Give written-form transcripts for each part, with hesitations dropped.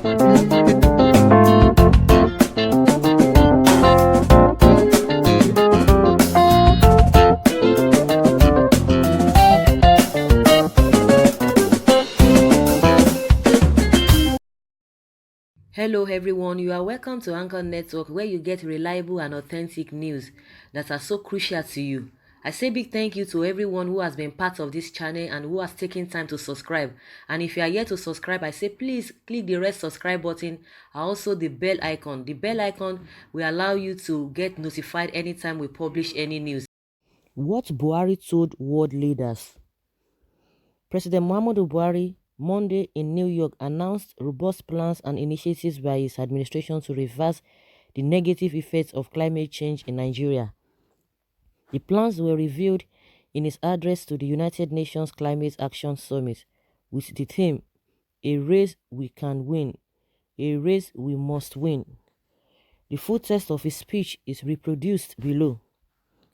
Hello, everyone. You are welcome to Anchor Network, where you get reliable and authentic news that are so crucial to you. I say big thank you to everyone who has been part of this channel and who has taken time to subscribe. And if you are yet to subscribe, I say please click the red subscribe button and also the bell icon. The bell icon will allow you to get notified anytime we publish any news. What Buhari told world leaders. President Muhammadu Buhari Monday in New York announced robust plans and initiatives by his administration to reverse the negative effects of climate change in Nigeria. The plans were revealed in his address to the United Nations Climate Action Summit with the theme, "A race we can win, a race we must win." The full text of his speech is reproduced below.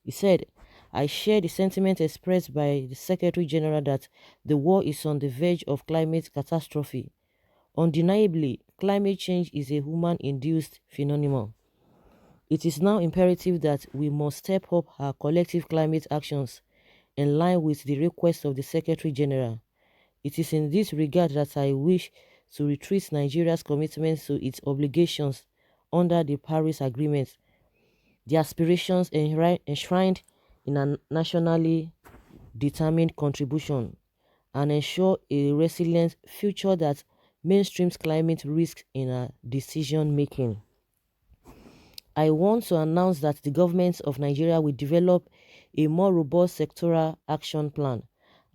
He said, "I share the sentiment expressed by the Secretary General that the world is on the verge of climate catastrophe. Undeniably, climate change is a human-induced phenomenon. It is now imperative that we must step up our collective climate actions in line with the request of the Secretary General. It is in this regard that I wish to retrace Nigeria's commitment to its obligations under the Paris Agreement, the aspirations enshrined in a nationally determined contribution, and ensure a resilient future that mainstreams climate risk in our decision making. I want to announce that the government of Nigeria will develop a more robust sectoral action plan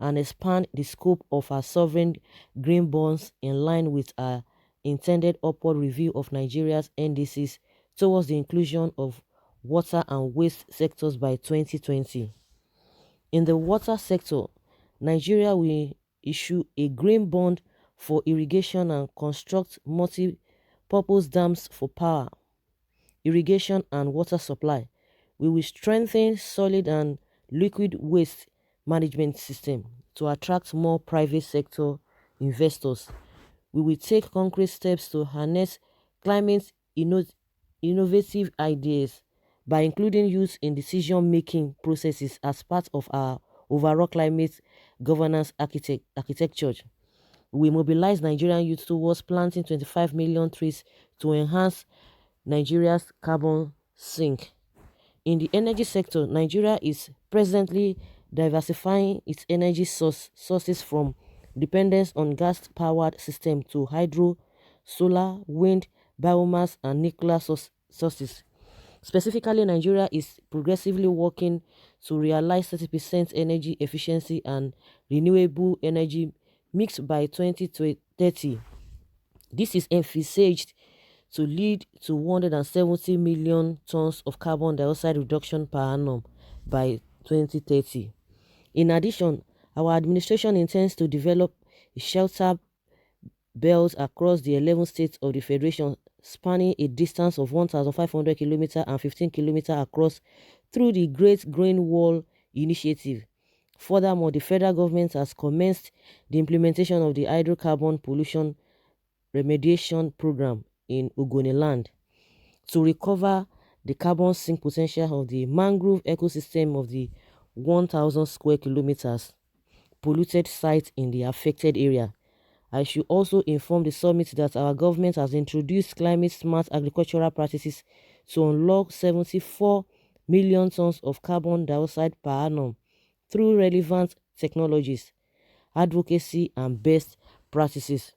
and expand the scope of our sovereign green bonds in line with our intended upward review of Nigeria's NDCs towards the inclusion of water and waste sectors by 2020. In the water sector, Nigeria will issue a green bond for irrigation and construct multi-purpose dams for power, irrigation and water supply. We will strengthen solid and liquid waste management system to attract more private sector investors. We will take concrete steps to harness climate innovative ideas by including youth in decision-making processes as part of our overall climate governance architecture. We mobilize Nigerian youth towards planting 25 million trees to enhance Nigeria's carbon sink. In the energy sector, Nigeria is presently diversifying its energy sources from dependence on gas-powered system to hydro, solar, wind, biomass, and nuclear sources. Specifically, Nigeria is progressively working to realize 30% energy efficiency and renewable energy mix by 2030. This is envisaged to lead to 170 million tons of carbon dioxide reduction per annum by 2030. In addition, our administration intends to develop a shelter belt across the 11 states of the Federation, spanning a distance of 1,500 km and 15 km across through the Great Green Wall Initiative. Furthermore, the federal government has commenced the implementation of the hydrocarbon pollution remediation program in Ogoniland to recover the carbon sink potential of the mangrove ecosystem of the 1,000 square kilometers polluted site in the affected area. I should also inform the summit that our government has introduced climate-smart agricultural practices to unlock 74 million tons of carbon dioxide per annum through relevant technologies, advocacy, and best practices.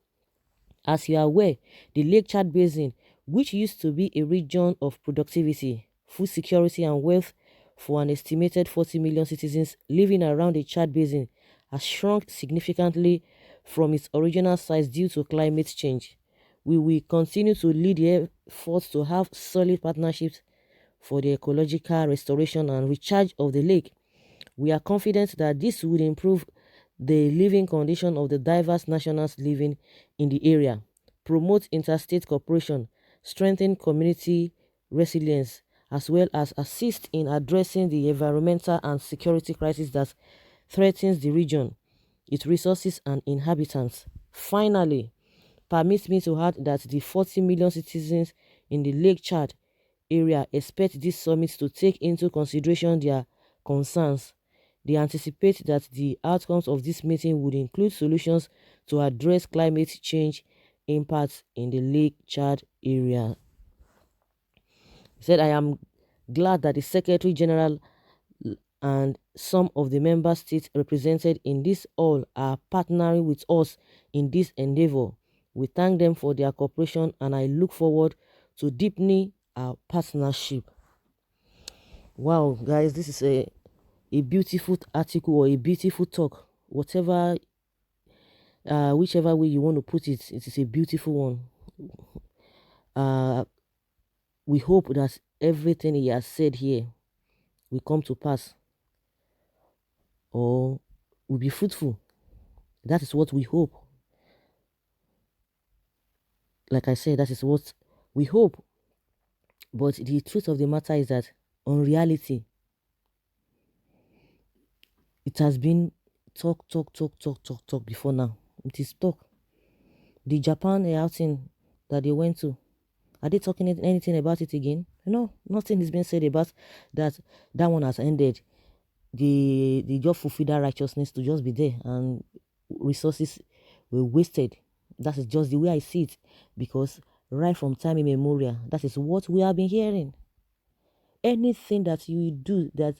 As you are aware, the Lake Chad Basin, which used to be a region of productivity, food security, and wealth for an estimated 40 million citizens living around the Chad Basin, has shrunk significantly from its original size due to climate change. We will continue to lead the efforts to have solid partnerships for the ecological restoration and recharge of the lake. We are confident that this will improve the living condition of the diverse nationals living in the area, promote interstate cooperation, strengthen community resilience, as well as assist in addressing the environmental and security crisis that threatens the region, its resources and inhabitants. Finally, Permit me to add that the 40 million citizens in the Lake Chad area expect this summit to take into consideration their concerns. They anticipate that the outcomes of this meeting would include solutions to address climate change impacts in the Lake Chad area. He said, I am glad that the Secretary General and some of the member states represented in this hall are partnering with us in this endeavor. We thank them for their cooperation and I look forward to deepening our partnership. Wow, guys, this is a beautiful article or a beautiful talk. Whatever, whichever way you want to put it, it is a beautiful one. We hope that everything he has said here will come to pass or will be fruitful. That is what we hope. Like I said, that is what we hope. But the truth of the matter is that on reality, it has been talk before now. It is talk. The Japan outing that they went to, are they talking anything about it again? No, nothing is being said about that. That one has ended. They just fulfill that righteousness to just be there, and resources were wasted. That is just the way I see it, because right from time immemorial, that is what we have been hearing. Anything that you do that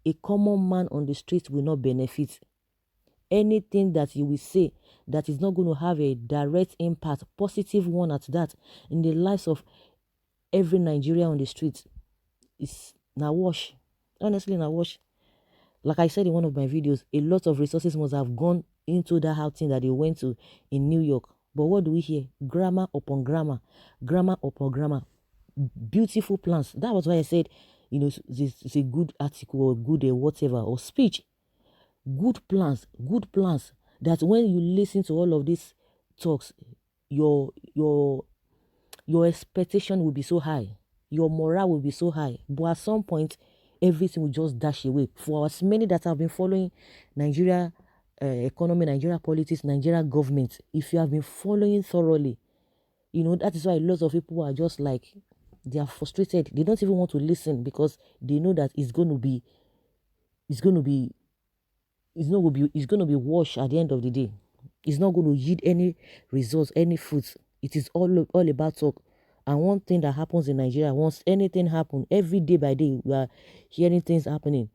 a common man on the street will not benefit, anything that you will say that is not going to have a direct impact, positive one at that, in the lives of every Nigerian on the street, is now wash. Honestly, now wash. Like I said in one of my videos, a lot of resources must have gone into that outing that they went to in New York. But what do we hear? Grammar upon grammar, grammar upon grammar. Beautiful plans. That was why I said, you know, it's a good article or good whatever or speech. Good plans, that when you listen to all of these talks, your expectation will be so high, your morale will be so high, but at some point everything will just dash away. For as many that have been following Nigeria economy, Nigeria politics, Nigeria government, if you have been following thoroughly, you know, that is why lots of people are just like, they are frustrated. They don't even want to listen because they know that it's going to be washed at the end of the day. It's not going to yield any results, any fruits. It is all about talk. And one thing that happens in Nigeria, once anything happens, every day by day, we are hearing things happening.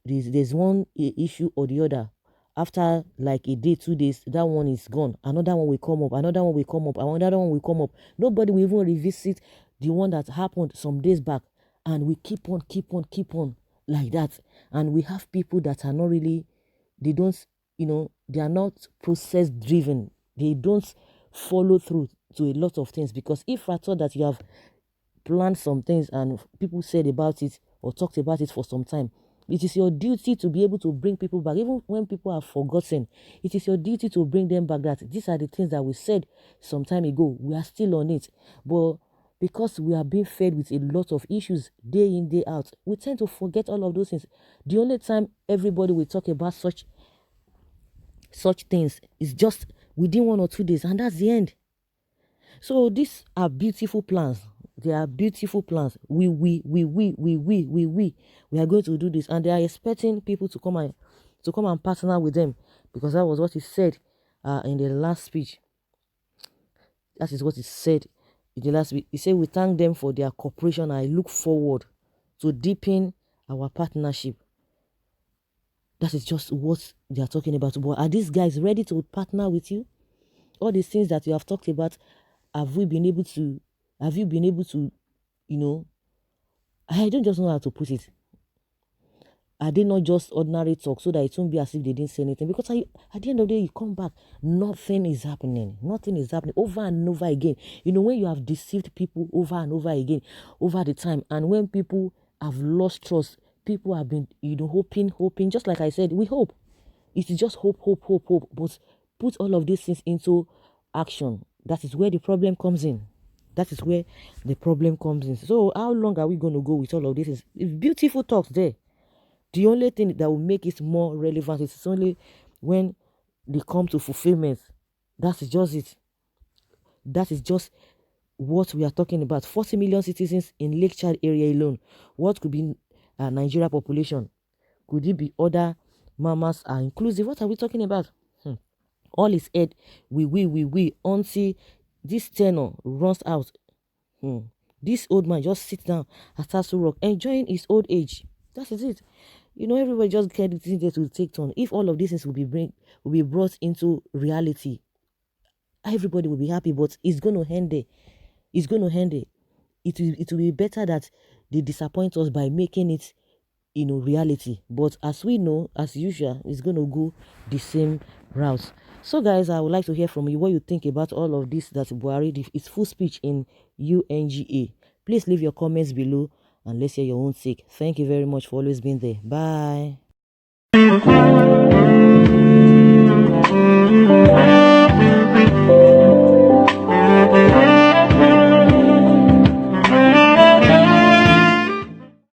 There's one issue or the other. After like a day, 2 days, that one is gone. Another one will come up. Another one will come up. Another one will come up. Nobody will even revisit the one that happened some days back. And we keep on like that. And we have people that are not really, they don't, you know, they are not process driven. They don't follow through to a lot of things, because if I thought that you have planned some things and people said about it or talked about it for some time, it is your duty to be able to bring people back. Even when people have forgotten, it is your duty to bring them back, that these are the things that we said some time ago. We are still on it. But because we are being fed with a lot of issues day in, day out, we tend to forget all of those things. The only time everybody will talk about such things is just within 1 or 2 days, and that's the end. So these are beautiful plans. They are beautiful plans. We are going to do this, and they are expecting people to come and partner with them, because that was what he said in the last speech. That is what he said in the last speech. He said, we thank them for their cooperation. I look forward to deepen our partnership. That is just what they are talking about. But are these guys ready to partner with you? All these things that you have talked about, have you been able to, you know, I don't just know how to put it. Are they not just ordinary talk, so that it won't be as if they didn't say anything? Because at the end of the day, you come back, nothing is happening. Nothing is happening over and over again. You know, when you have deceived people over and over again, over the time, and when people have lost trust, people have been, you know, hoping, just like I said, we hope. It is just hope. But put all of these things into action. That is where the problem comes in. So how long are we going to go with all of this? It's beautiful talks there. The only thing that will make it more relevant is only when they come to fulfillment. That's just it. That is just what we are talking about. 40 million citizens in Lake Chad area alone. What could be Nigeria population? Could it be other mamas are inclusive? What are we talking about? All is head. We until this tenor runs out. This old man just sits down and starts to rock, enjoying his old age. That is it. Everybody just get it there to take turn. If all of these things will be brought into reality, everybody will be happy. But it's going to end there. It's going to end there. It will be better that they disappoint us by making it reality. But as we know, as usual, it's going to go the same route. So guys, I would like to hear from you what you think about all of this that Buhari did, his full speech in UNGA. Please leave your comments below and let's hear your own take. Thank you very much for always being there. Bye.